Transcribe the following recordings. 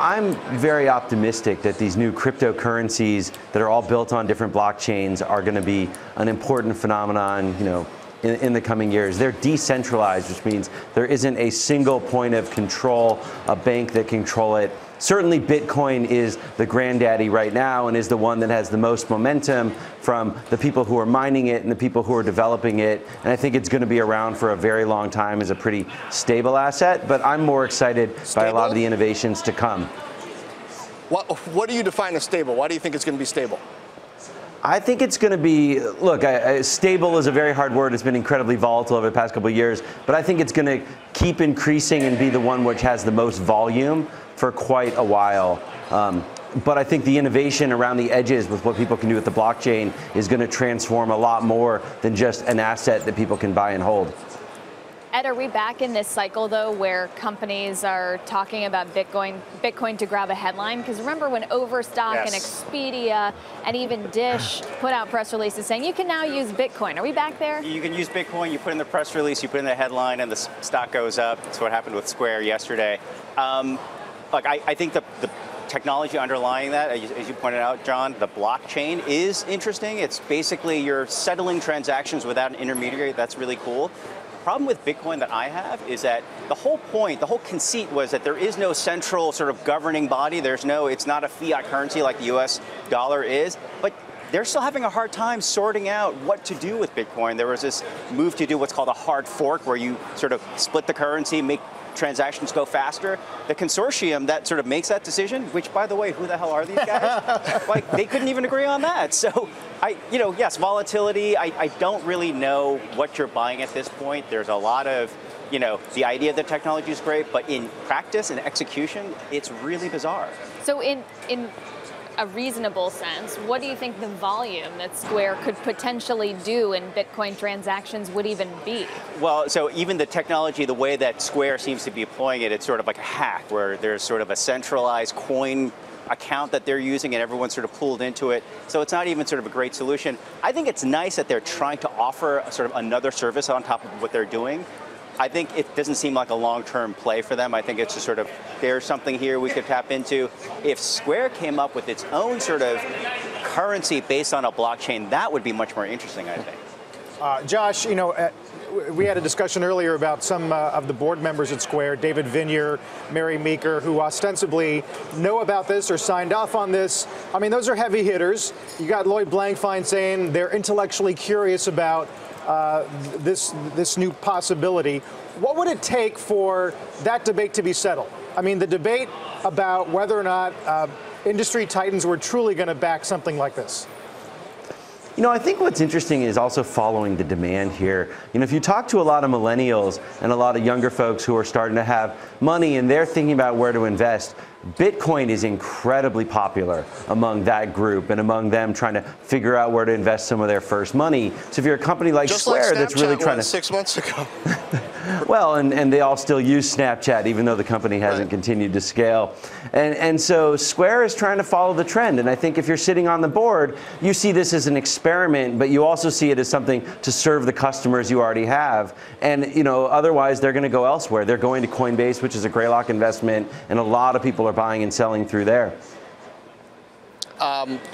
I'm very optimistic that these new cryptocurrencies that are all built on different blockchains are going to be an important phenomenon, in the coming years. They're decentralized, which means there isn't a single point of control, a bank that can control it. Certainly Bitcoin is the granddaddy right now and is the one that has the most momentum from the people who are mining it and the people who are developing it. And I think it's going to be around for a very long time as a pretty stable asset, but I'm more excited by a lot of the innovations to come. What do you define as stable? Why do you think it's going to be stable? I think it's going to be, look, stable is a very hard word. It's been incredibly volatile over the past couple of years, but I think it's going to keep increasing and be the one which has the most volume for quite a while. But I think the innovation around the edges with what people can do with the blockchain is going to transform a lot more than just an asset that people can buy and hold. Ed, are we back in this cycle, though, where companies are talking about Bitcoin to grab a headline? Because remember when Overstock and Expedia and even Dish put out press releases saying you can now use Bitcoin. Are we back there? You can use Bitcoin, you put in the press release, you put in the headline, and the stock goes up. That's what happened with Square yesterday. Look, I think the technology underlying that, as you pointed out, John, the blockchain is interesting. It's basically you're settling transactions without an intermediary. That's really cool. The problem with Bitcoin that I have is that the whole point, the whole conceit was that there is no central sort of governing body. It's not a fiat currency like the US dollar is, but they're still having a hard time sorting out what to do with Bitcoin. There was this move to do what's called a hard fork, where you sort of split the currency, make transactions go faster. The consortium that sort of makes that decision, which, by the way, who the hell are these guys? Like, they couldn't even agree on that. So, yes, volatility. I don't really know what you're buying at this point. There's a lot of, the idea of the technology is great, but in practice and execution, it's really bizarre. So in a reasonable sense, what do you think the volume that Square could potentially do in Bitcoin transactions would even be? Well, so even the technology, the way that Square seems to be employing it, it's sort of like a hack where there's sort of a centralized coin account that they're using and everyone's sort of pulled into it. So it's not even sort of a great solution. I think it's nice that they're trying to offer a sort of another service on top of what they're doing. I think it doesn't seem like a long-term play for them. I think it's just sort of, there's something here we could tap into. If Square came up with its own sort of currency based on a blockchain, that would be much more interesting, I think. Josh, we had a discussion earlier about some of the board members at Square, David Viniar, Mary Meeker, who ostensibly know about this or signed off on this. I mean, those are heavy hitters. You got Lloyd Blankfein saying they're intellectually curious about this new possibility. What would it take for that debate to be settled? I mean, the debate about whether or not industry titans were truly going to back something like this. I think what's interesting is also following the demand here. If you talk to a lot of millennials and a lot of younger folks who are starting to have money and they're thinking about where to invest, Bitcoin is incredibly popular among that group and among them trying to figure out where to invest some of their first money. So if you're a company like Square that's really trying to... 6 months ago. Well, and they all still use Snapchat, even though the company hasn't continued to scale. And so Square is trying to follow the trend. And I think if you're sitting on the board, you see this as an experiment, but you also see it as something to serve the customers you already have. And, otherwise they're going to go elsewhere. They're going to Coinbase, which is a Greylock investment, and a lot of people are buying and selling through there.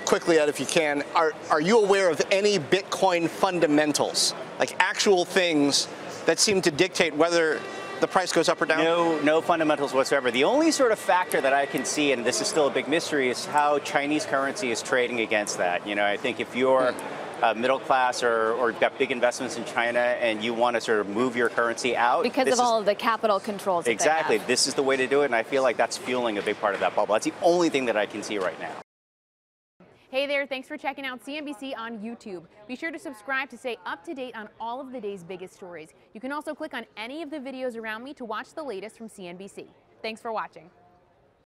Quickly, Ed, if you can, are you aware of any Bitcoin fundamentals, like actual things that seem to dictate whether the price goes up or down? No fundamentals whatsoever. The only sort of factor that I can see, and this is still a big mystery, is how Chinese currency is trading against that. I think if you're middle class or you've got big investments in China and you want to sort of move your currency out. Because of all of the capital controls that exactly. they have. This is the way to do it, and I feel like that's fueling a big part of that bubble. That's the only thing that I can see right now. Hey there, thanks for checking out CNBC on YouTube. Be sure to subscribe to stay up to date on all of the day's biggest stories. You can also click on any of the videos around me to watch the latest from CNBC. Thanks for watching.